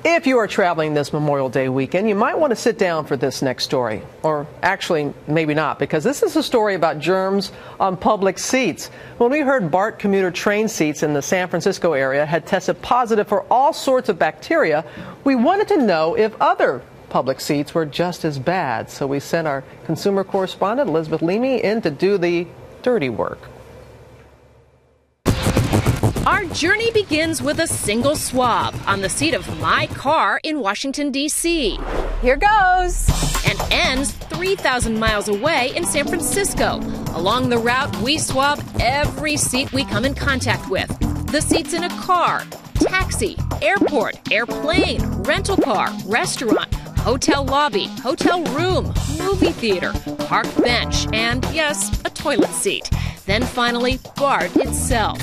If you are traveling this Memorial Day weekend, you might want to sit down for this next story. Or actually, maybe not, because this is a story about germs on public seats. When we heard BART commuter train seats in the San Francisco area had tested positive for all sorts of bacteria, we wanted to know if other public seats were just as bad. So we sent our consumer correspondent, Elisabeth Leamy, in to do the dirty work. Our journey begins with a single swab on the seat of my car in Washington, D.C. Here goes. And ends 3,000 miles away in San Francisco. Along the route, we swab every seat we come in contact with. The seats in a car, taxi, airport, airplane, rental car, restaurant, hotel lobby, hotel room, movie theater, park bench, and yes, a toilet seat. Then finally, BART itself.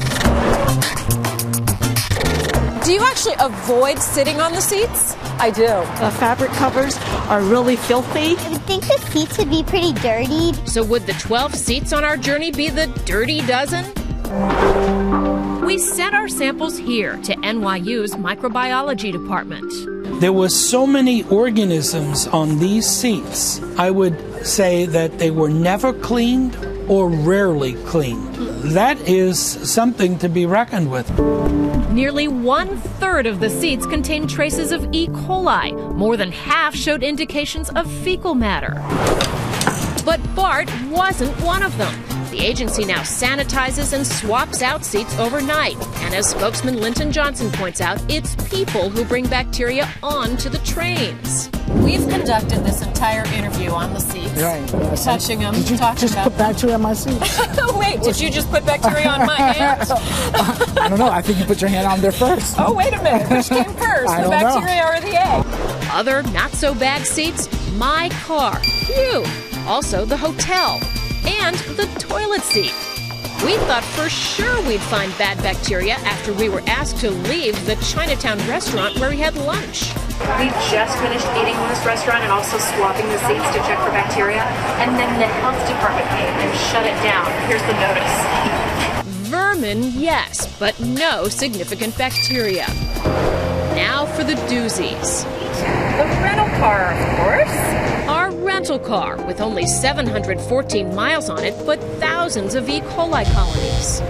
Do you actually avoid sitting on the seats? I do. The fabric covers are really filthy. I would think the seats would be pretty dirty. So would the 12 seats on our journey be the dirty dozen? We sent our samples here to NYU's microbiology department. There were so many organisms on these seats. I would say that they were never cleaned or rarely cleaned. That is something to be reckoned with. Nearly 1/3 of the seats contained traces of E. coli. More than half showed indications of fecal matter. But BART wasn't one of them. The agency now sanitizes and swaps out seats overnight. And as spokesman Linton Johnson points out, it's people who bring bacteria onto the trains. We've conducted this entire interview on the seats. Right. Touching them, Did you talking just about put bacteria on my seat? Wait, did you just put bacteria on my hand? I don't know. I think you put your hand on there first. Oh, wait a minute. Which came first, I the don't know. bacteria or the egg? Other not-so-bad seats, my car. Phew. Also the hotel. And the toilet seat. We thought for sure we'd find bad bacteria after we were asked to leave the Chinatown restaurant where we had lunch. We just finished eating in this restaurant and also swabbing the seats to check for bacteria. And then the health department came and shut it down. Here's the notice. Vermin, yes, but no significant bacteria. Now for the doozies. The rental car, of course. Our rental car, with only 714 miles on it, but thousands of E. coli colonies.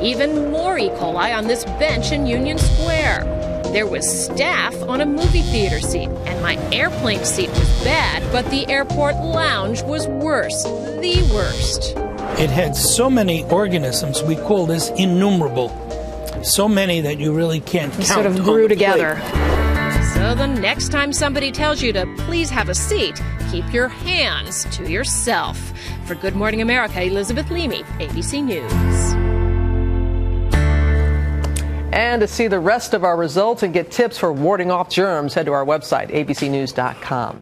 Even more E. coli on this bench in Union Square. There was staph on a movie theater seat, and my airplane seat was bad, but the airport lounge was worse. The worst. It had so many organisms, we call this innumerable. So many that you really can't count. Sort of grew together. So the next time somebody tells you to please have a seat, keep your hands to yourself. For Good Morning America, Elisabeth Leamy, ABC News. And to see the rest of our results and get tips for warding off germs, head to our website, abcnews.com.